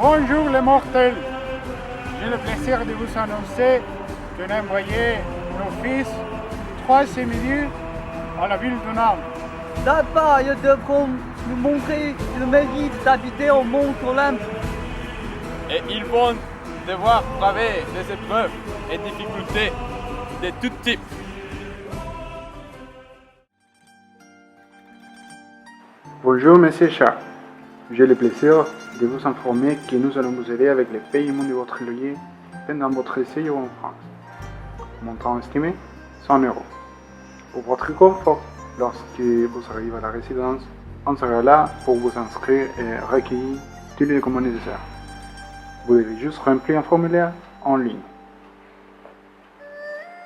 Bonjour les mortels. J'ai le plaisir de vous annoncer qu'on a envoyé nos fils 3 similitudes à la ville de Nantes. Là-bas, ils devront nous montrer le mérite d'habiter au Mont Olympe. Et ils vont devoir braver des épreuves et difficultés de tout type. Bonjour Monsieur Chat. J'ai le plaisir de vous informer que nous allons vous aider avec le paiement de votre loyer pendant votre séjour en France. Montant estimé 100 €. Pour votre confort, lorsque vous arrivez à la résidence, on sera là pour vous inscrire et recueillir tous les documents nécessaires. Vous devez juste remplir un formulaire en ligne.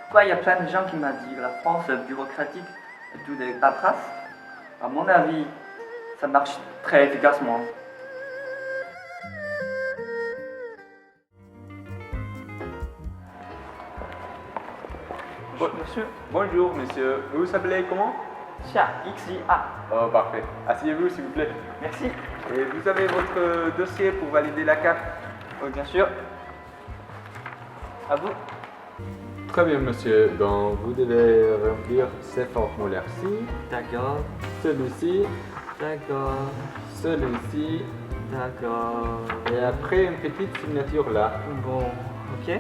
Pourquoi il y a plein de gens qui m'ont dit que la France est bureaucratique et tout des paperasses? À mon avis, ça marche très efficacement. Monsieur, bonjour monsieur, vous vous appelez comment? Chat, XIA. Oh parfait, asseyez-vous s'il vous plaît. Merci. Et vous avez votre dossier pour valider la carte? Oui, bien sûr. À vous. Très bien, monsieur. Donc, vous devez remplir ces formulaires-ci, D'accord, celui-ci, d'accord, celui-ci, d'accord. et après une petite signature là. Bon, ok.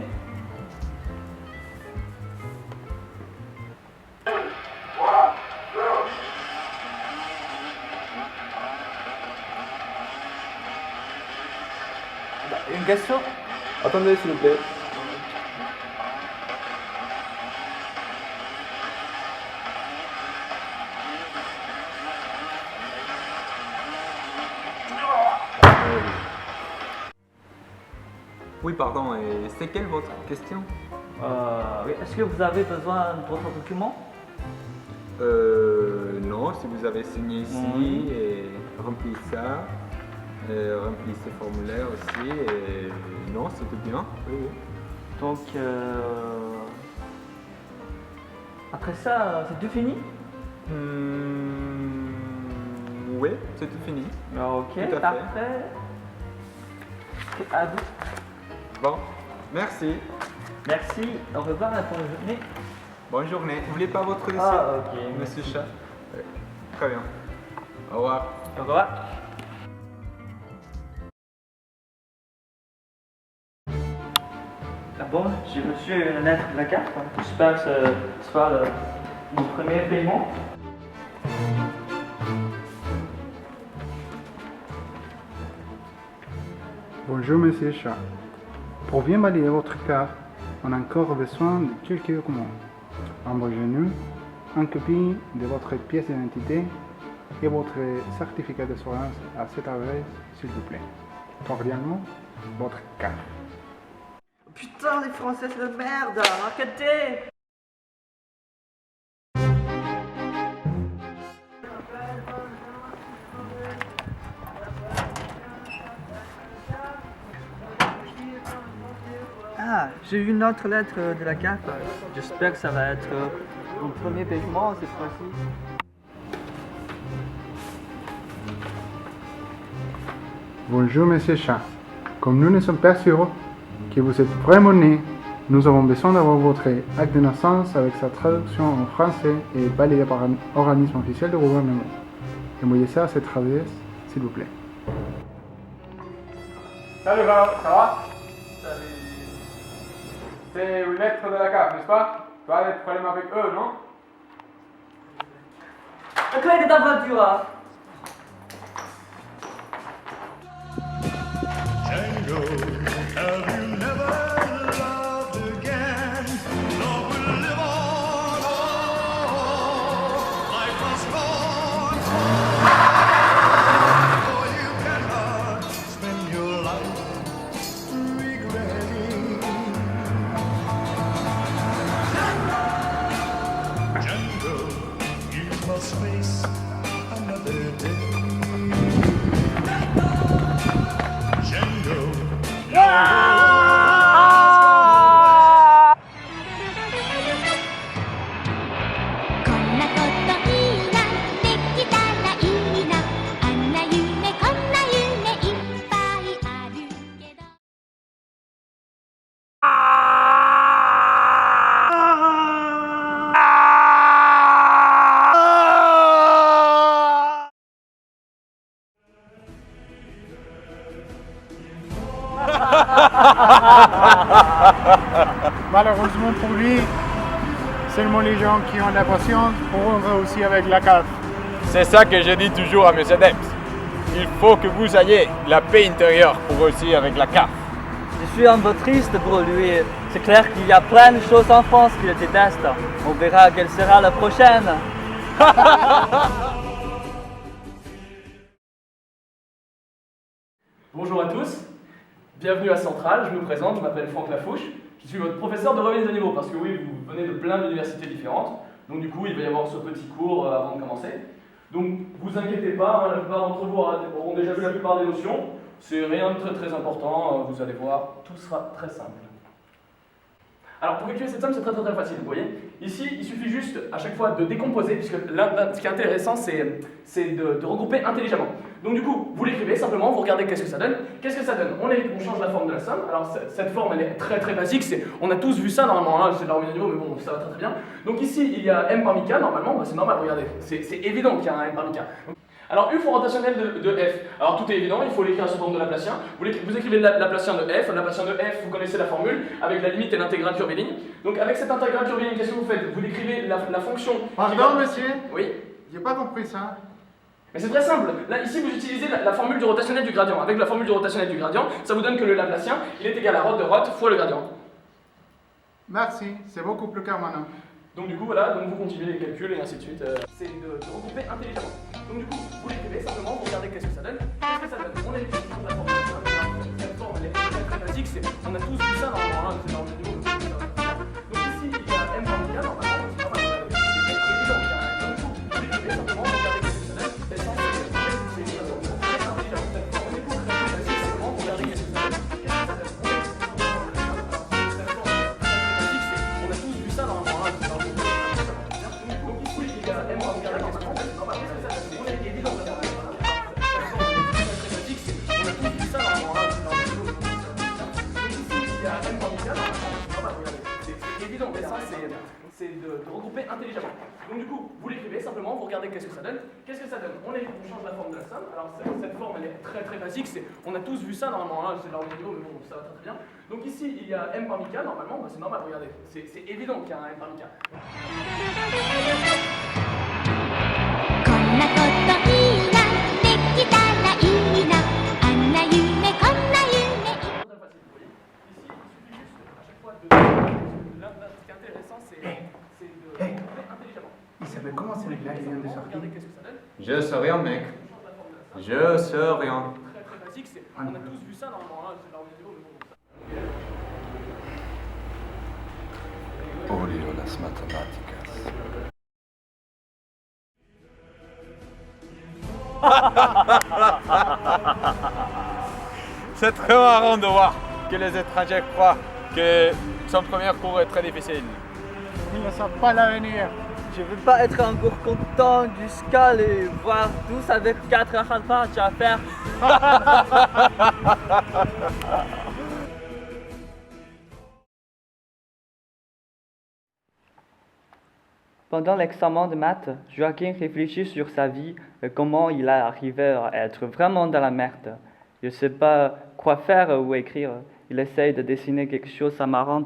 Une question? Attendez, s'il vous plaît. Oui pardon, et c'est quelle votre question? Oui. Est-ce que vous avez besoin d'autres documents? Non, si vous avez signé ici et rempli ça, rempli ces formulaires aussi, et non, c'est tout bien. Oui, oui. Donc, après ça, c'est tout fini? Oui, c'est tout fini. Ok, Tout à fait. parfait. À vous. Bon, merci. Merci, au revoir, à bonne journée. Bonne journée. N'oubliez pas votre dossier, Ok. monsieur Chat. Très bien. Au revoir. Au revoir. Ah bon, j'ai reçu une lettre de la carte. J'espère que ce sera mon premier paiement. Bonjour Monsieur Chat. Pour bien valider votre carte, on a encore besoin de quelques documents. Envoyez-nous une copie de votre pièce d'identité et votre certificat d'assurance à cette adresse, s'il vous plaît. Cordialement, votre carte. Putain, les Français, c'est de merde. Arrêtez. Ah, j'ai eu une autre lettre de la CAF. J'espère que ça va être mon premier paiement cette fois-ci. Bonjour Monsieur Chat. Comme nous ne sommes pas sûrs que vous êtes vraiment né, nous avons besoin d'avoir votre acte de naissance avec sa traduction en français et validé par un organisme officiel du gouvernement. Envoyez ça à cette adresse, s'il vous plaît. Salut Val, ça va? Salut. C'est une lettre de la CAF, n'est-ce pas? Tu as des problèmes avec eux, non? La clé de ta voiture. Django, have you never loved again? Love will live on. Life must go on. For you cannot spend your life regretting. Django, you must face another day. Django. Malheureusement pour lui, seulement les gens qui ont de la patience pourront réussir avec la CAF. C'est ça que je dis toujours à mes adeptes. Il faut que vous ayez la paix intérieure pour réussir avec la CAF. Je suis un peu triste pour lui. C'est clair qu'il y a plein de choses en France qu'il déteste. On verra quelle sera la prochaine. Bonjour à tous, bienvenue à Centrale, je me présente, je m'appelle Franck Lafouche, je suis votre professeur de remise de niveau parce que oui, vous venez de plein d'universités différentes, donc du coup il va y avoir ce petit cours avant de commencer. Donc vous inquiétez pas, hein, la plupart d'entre vous auront déjà vu la plupart des notions, c'est rien de très important, vous allez voir, tout sera très simple. Alors pour calculer cette somme, c'est très facile, vous voyez. Ici, il suffit juste à chaque fois de décomposer, puisque là, ce qui est intéressant, c'est de regrouper intelligemment. Donc du coup, vous l'écrivez simplement, vous regardez qu'est-ce que ça donne. Qu'est-ce que ça donne? On change la forme de la somme. Alors cette forme, elle est très basique, on a tous vu ça normalement, hein, c'est de la remise de niveau, mais bon, ça va très bien. Donc ici, il y a m parmi k, normalement, bah, c'est normal, regardez, c'est évident qu'il y a un m parmi k. Alors, U fois rotationnel de f. Alors, tout est évident, il faut l'écrire sous forme de Laplacien. Vous écrivez Laplacien de f. Laplacien de f, vous connaissez la formule, avec la limite et l'intégrale curviligne. Donc, avec cette intégrale curviligne, qu'est-ce que vous faites? Vous décrivez la fonction... Pardon, monsieur? Oui. J'ai pas compris ça. Mais c'est très simple. Là, ici, vous utilisez la formule du rotationnel du gradient. Avec la formule du rotationnel du gradient, ça vous donne que le Laplacien, il est égal à rot de rot fois le gradient. Merci, c'est beaucoup plus clair maintenant. Donc du coup voilà, donc vous continuez les calculs et ainsi de suite. C'est de regrouper intelligemment. Donc du coup, vous l'écrivez simplement, vous regardez qu'est-ce que ça donne. Qu'est-ce que ça donne? On a l'écriture de la forme. Cette forme, elle est très basique, on a tous vu ça normalement, hein, c'est dans le niveau. Donc ici, il y a m parmi k, normalement, c'est normal, c'est évident qu'il y a un. Donc du coup, vous l'écrivez simplement, vous regardez qu'est-ce que ça donne. L'essence, c'est une façon très intelligente. Cette forme, elle est très basique, simplement, vous regardez qu'est-ce que ça donne. Qu'est-ce que ça donne? On a tous vu ça normalement, hein, c'est dans le niveau. Donc ici, il y a m parmi k, qu'est-ce que ça donne? Qu'est-ce que ça donne? On est évident que ça donne. Très basique, on a tous vu ça normalement, hein, c'est dans le niveau. Donc ici, il y a m parmi k, normalement, c'est normal, regardez. C'est évident, mais ça, c'est de regrouper intelligemment. Donc du coup, vous l'écrivez simplement, vous regardez qu'est-ce que ça donne. Qu'est-ce que ça donne? On change la forme de la somme. Alors cette forme, elle est très basique, on a tous vu ça normalement, hein, c'est dans le niveau, mais bon, ça va très bien. Donc ici, il y a m parmi k, normalement, bah, c'est normal, regardez. C'est évident qu'il y a un m parmi k. こんなこといいなできたらいいなあんな夢こんな夢 Très facile, vous voyez. Ici, il suffit juste à chaque fois de... Là, ce qui est intéressant, c'est de regrouper intelligemment. Il s'appelle comment celui-là qui vient de sortir? Regardez qu'est-ce que ça donne. Je sais rien, mec. On change la forme de la somme. Je sais rien. Très basique, on a tous vu ça normalement, hein, c'est dans le niveau, mais bon. Odio las matemáticas. C'est très marrant de voir que les étrangers croient que son premier cours est très difficile. Ils ne savent pas l'avenir. Je veux pas être encore content jusqu'à les voir tous avec 4 alphages à faire. Pendant l'examen de maths, Joaquin réfléchit sur sa vie et comment il est arrivé à être vraiment dans la merde. Il ne sait pas quoi faire ou écrire. Il essaye de dessiner quelque chose de marrant.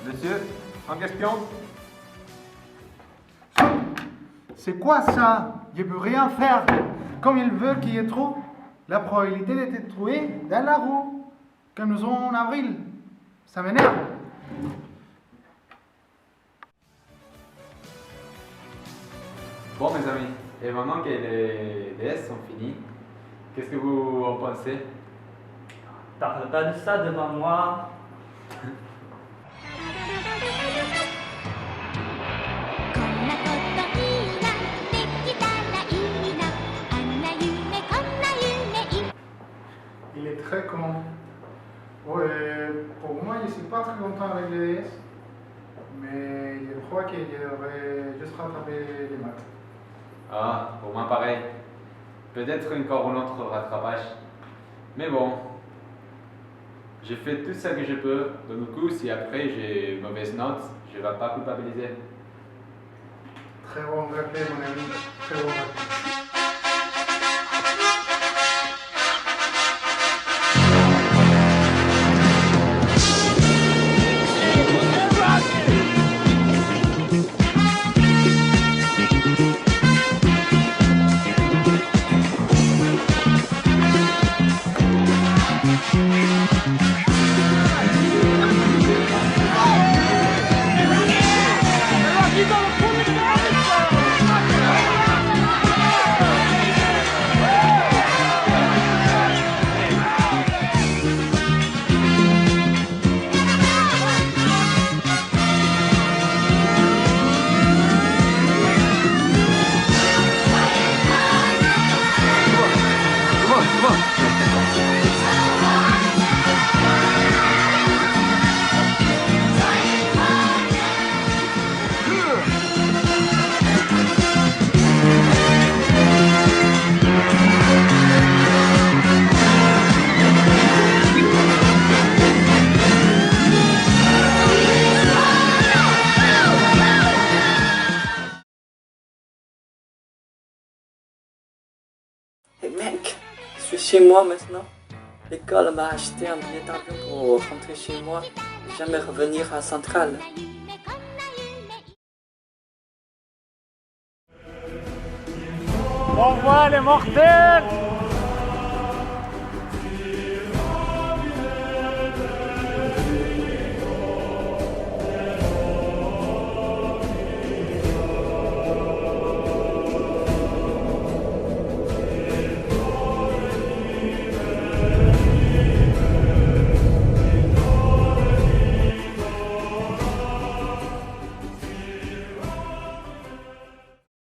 Monsieur, en question? C'est quoi ça? Je peux rien faire. Comme ils veulent qu'il y ait trop, la probabilité d'être trouvé dans la roue, comme nous avons en avril. Ça m'énerve. Bon, mes amis, et maintenant que les DS sont finis, qu'est-ce que vous en pensez? Parle pas de ça devant moi. こんなこといいなできたらいいなあんな夢こんな夢いい Il est très con. Ouais, pour moi, je ne suis pas très content avec les DS. Mais je crois qu'il devrait juste rattraper les maths. Ah, pour moi pareil. Peut-être encore un autre rattrapage. Mais bon, j'ai fait tout ce que je peux. Donc du coup, si après j'ai mauvaise note, je ne vais pas culpabiliser. Très bon reflet, mon ami. Très bon reflet. Hey mec, je suis chez moi maintenant. L'école m'a acheté un billet d'avion pour rentrer chez moi et jamais revenir à Centrale. Au revoir les mortels!